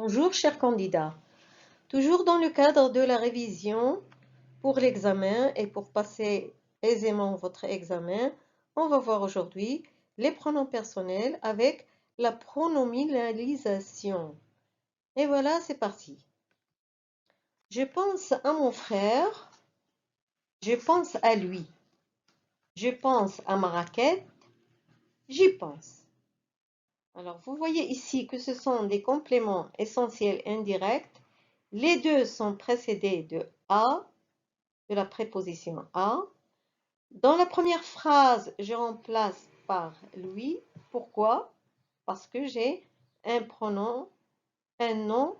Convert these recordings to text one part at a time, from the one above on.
Bonjour chers candidats, toujours dans le cadre de la révision pour l'examen et pour passer aisément votre examen, on va voir aujourd'hui les pronoms personnels avec la pronominalisation. Et voilà, c'est parti. Je pense à mon frère, je pense à lui. Je pense à ma raquette, j'y pense. Alors, vous voyez ici que ce sont des compléments essentiels indirects. Les deux sont précédés de à, de la préposition à. Dans la première phrase, je remplace par lui. Pourquoi? Parce que j'ai un pronom, un nom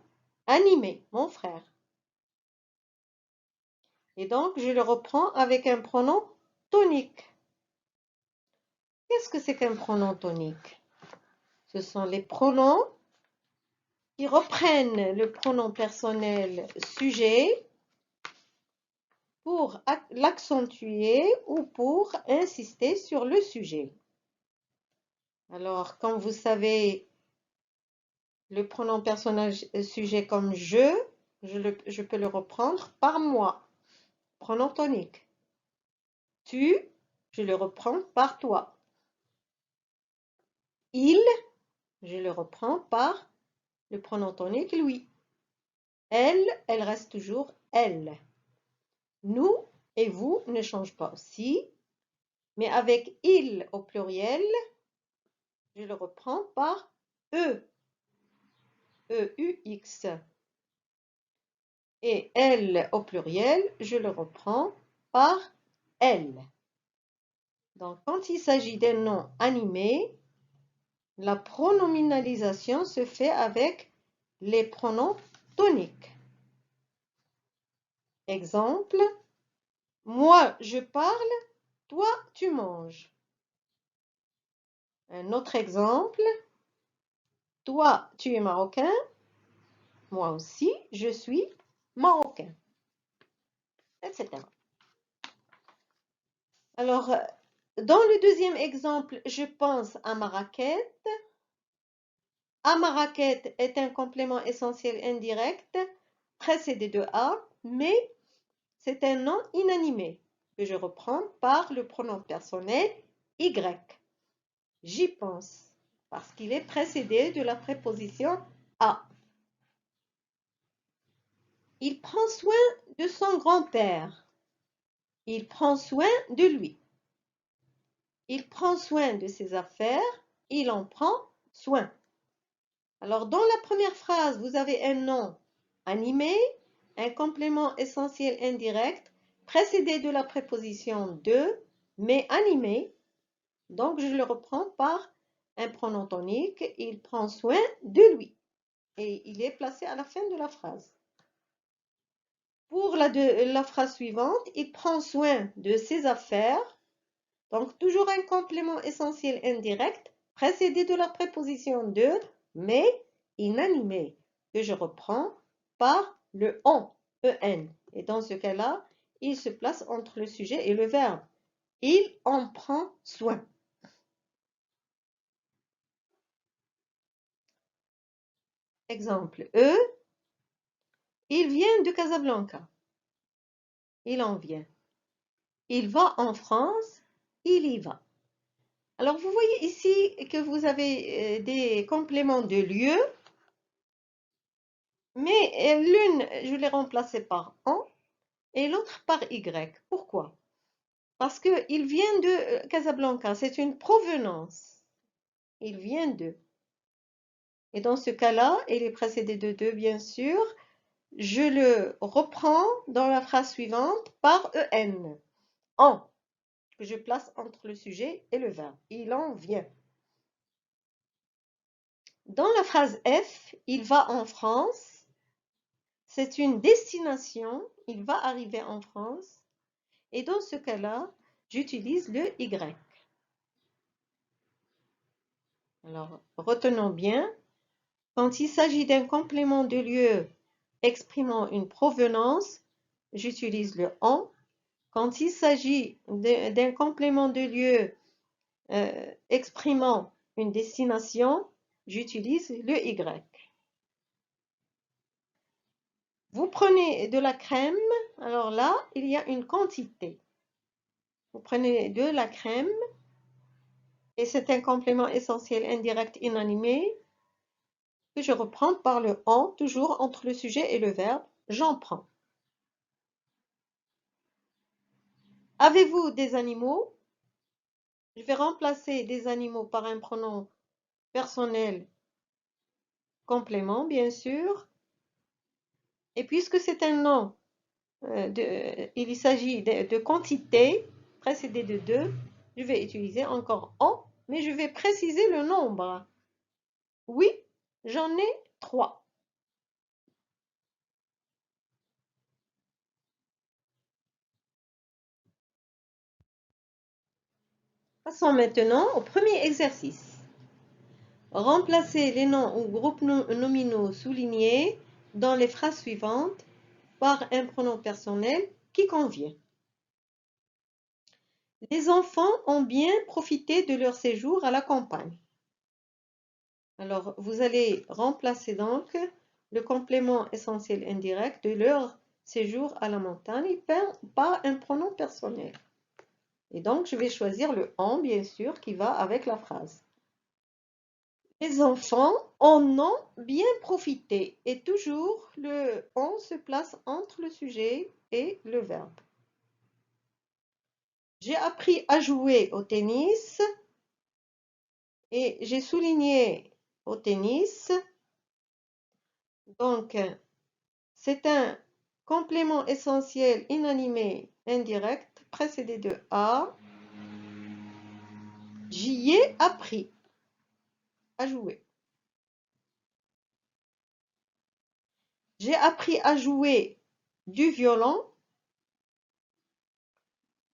animé, mon frère. Et donc, je le reprends avec un pronom tonique. Qu'est-ce que c'est qu'un pronom tonique? Ce sont les pronoms qui reprennent le pronom personnel sujet pour l'accentuer ou pour insister sur le sujet. Alors, comme vous savez, le pronom personnage sujet comme je peux le reprendre par moi. Pronom tonique. Tu, je le reprends par toi. Il, je le reprends par le pronom tonique lui. Elle reste toujours elle. Nous et vous ne changent pas aussi, mais avec il au pluriel, je le reprends par e. E-U-X. Et elle au pluriel, je le reprends par elle. Donc, quand il s'agit d'un nom animé, la pronominalisation se fait avec les pronoms toniques. Exemple, moi je parle, toi tu manges. Un autre exemple, toi tu es marocain, moi aussi je suis marocain, etc. Alors, dans le deuxième exemple, je pense à ma raquette. À ma raquette est un complément essentiel indirect précédé de à, mais c'est un nom inanimé que je reprends par le pronom personnel y. J'y pense parce qu'il est précédé de la préposition à. Il prend soin de son grand-père. Il prend soin de lui. Il prend soin de ses affaires. Il en prend soin. Alors, dans la première phrase, vous avez un nom animé, un complément essentiel indirect, précédé de la préposition de, mais animé. Donc, je le reprends par un pronom tonique. Il prend soin de lui. Et il est placé à la fin de la phrase. Pour la phrase suivante, il prend soin de ses affaires. Donc, toujours un complément essentiel indirect, précédé de la préposition de, mais inanimé, que je reprends par le en, en. Et dans ce cas-là, il se place entre le sujet et le verbe. Il en prend soin. Exemple E, il vient de Casablanca. Il en vient. Il va en France. Il y va. Alors, vous voyez ici que vous avez des compléments de lieu, mais l'une, je l'ai remplacée par en et l'autre par y. Pourquoi? Parce qu'il vient de Casablanca, c'est une provenance. Il vient de. Et dans ce cas-là, il est précédé de, bien sûr. Je le reprends dans la phrase suivante par en. En, que je place entre le sujet et le verbe. Il en vient. Dans la phrase F, il va en France. C'est une destination. Il va arriver en France. Et dans ce cas-là, j'utilise le Y. Alors, retenons bien, quand il s'agit d'un complément de lieu exprimant une provenance, j'utilise le en. Quand il s'agit d'un complément de lieu exprimant une destination, j'utilise le Y. Vous prenez de la crème, alors là, il y a une quantité. Vous prenez de la crème, et c'est un complément essentiel indirect inanimé que je reprends par le en, toujours entre le sujet et le verbe. J'en prends. Avez-vous des animaux? Je vais remplacer des animaux par un pronom personnel complément, bien sûr. Et puisque c'est un nom, il s'agit de quantité précédée de 2, je vais utiliser encore en, mais je vais préciser le nombre. Oui, j'en ai 3. Passons maintenant au premier exercice. Remplacez les noms ou groupes nominaux soulignés dans les phrases suivantes par un pronom personnel qui convient. Les enfants ont bien profité de leur séjour à la campagne. Alors, vous allez remplacer donc le complément essentiel indirect de leur séjour à la montagne par un pronom personnel. Et donc, je vais choisir le en, bien sûr, qui va avec la phrase. Les enfants en ont bien profité. Et toujours, le en se place entre le sujet et le verbe. J'ai appris à jouer au tennis et j'ai souligné au tennis. Donc, c'est un complément essentiel inanimé indirect précédé de a. J'y ai appris à jouer. J'ai appris à jouer du violon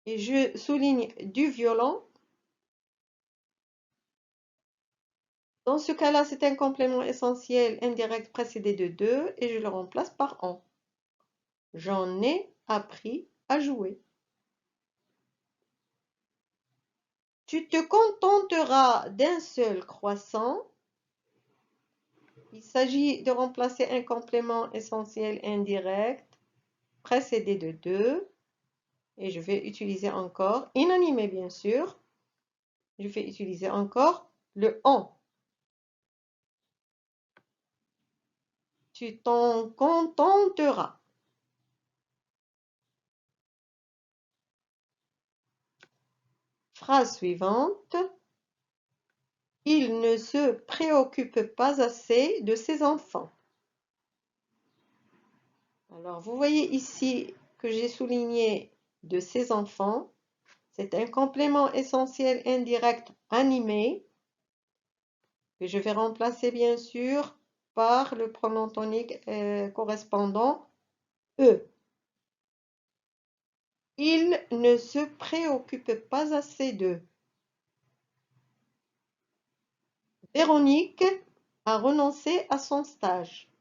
et je souligne du violon. Dans ce cas-là, c'est un complément essentiel indirect précédé de 2 et je le remplace par en. J'en ai appris à jouer. Tu te contenteras d'un seul croissant. Il s'agit de remplacer un complément essentiel indirect précédé de 2. Et je vais utiliser encore, inanimé bien sûr, je vais utiliser encore le en. Tu t'en contenteras. Phrase suivante. Il ne se préoccupe pas assez de ses enfants. Alors, vous voyez ici que j'ai souligné de ses enfants. C'est un complément essentiel indirect animé que je vais remplacer bien sûr par le pronom tonique correspondant eux. Il ne se préoccupe pas assez d'eux. Véronique a renoncé à son stage.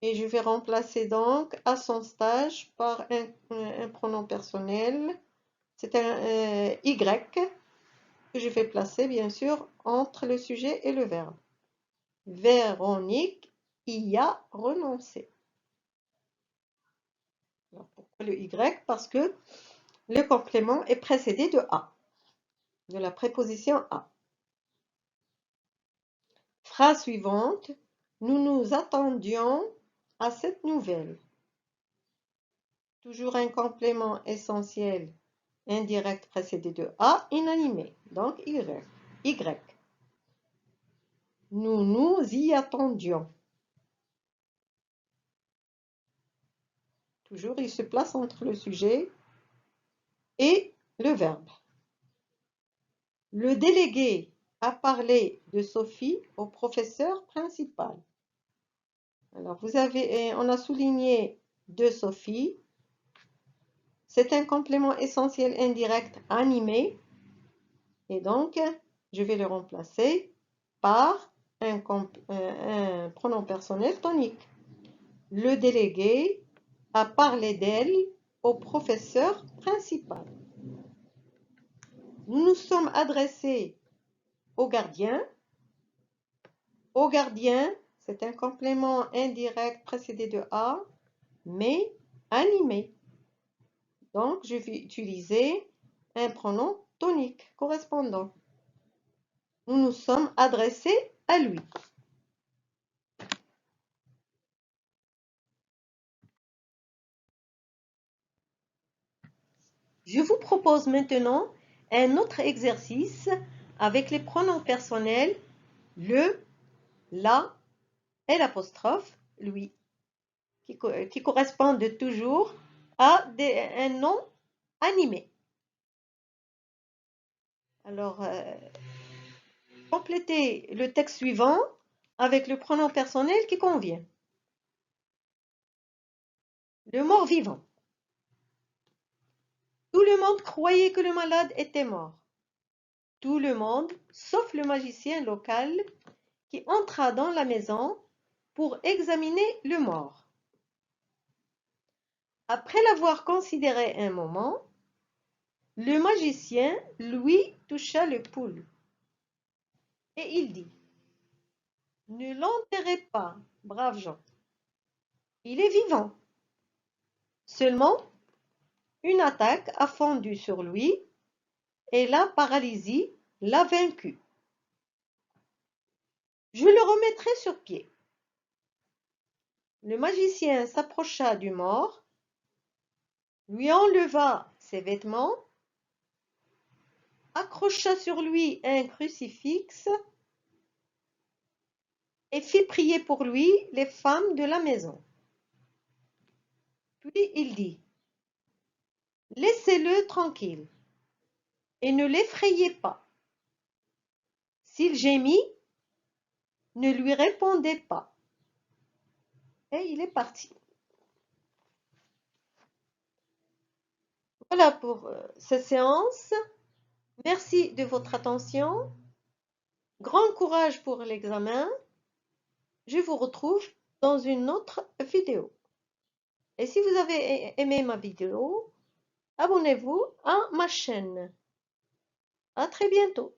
Et je vais remplacer donc à son stage par un pronom personnel. C'est un Y que je vais placer bien sûr entre le sujet et le verbe. Véronique y a renoncé. Alors, pourquoi le Y? Parce que le complément est précédé de A, de la préposition A. Phrase suivante. Nous nous attendions à cette nouvelle. Toujours un complément essentiel indirect précédé de A, inanimé, donc Y. Nous nous y attendions. Toujours, il se place entre le sujet et le verbe. Le délégué a parlé de Sophie au professeur principal. Alors, on a souligné de Sophie. C'est un complément essentiel indirect animé. Et donc, je vais le remplacer par un pronom personnel tonique. Le délégué a parlé d'elle au professeur principal. Nous nous sommes adressés au gardien. Au gardien, C'est un complément indirect précédé de A, mais animé. Donc, je vais utiliser un pronom tonique correspondant. Nous nous sommes adressés à lui. Je vous propose maintenant un autre exercice avec les pronoms personnels le, la et l'apostrophe lui, qui correspondent toujours à un nom animé. Alors, complétez le texte suivant avec le pronom personnel qui convient. Le mort vivant. Tout le monde croyait que le malade était mort. Tout le monde, sauf le magicien local qui entra dans la maison pour examiner le mort. Après l'avoir considéré un moment, le magicien lui toucha le pouls et il dit: Ne l'enterrez pas, braves gens, il est vivant. Seulement, une attaque a fondu sur lui et la paralysie l'a vaincu. Je le remettrai sur pied. Le magicien s'approcha du mort, lui enleva ses vêtements, accrocha sur lui un crucifix et fit prier pour lui les femmes de la maison. Puis il dit: Laissez-le tranquille et ne l'effrayez pas. S'il gémit, ne lui répondez pas. Et il est parti. Voilà pour cette séance. Merci de votre attention. Grand courage pour l'examen. Je vous retrouve dans une autre vidéo. Et si vous avez aimé ma vidéo, abonnez-vous à ma chaîne. À très bientôt.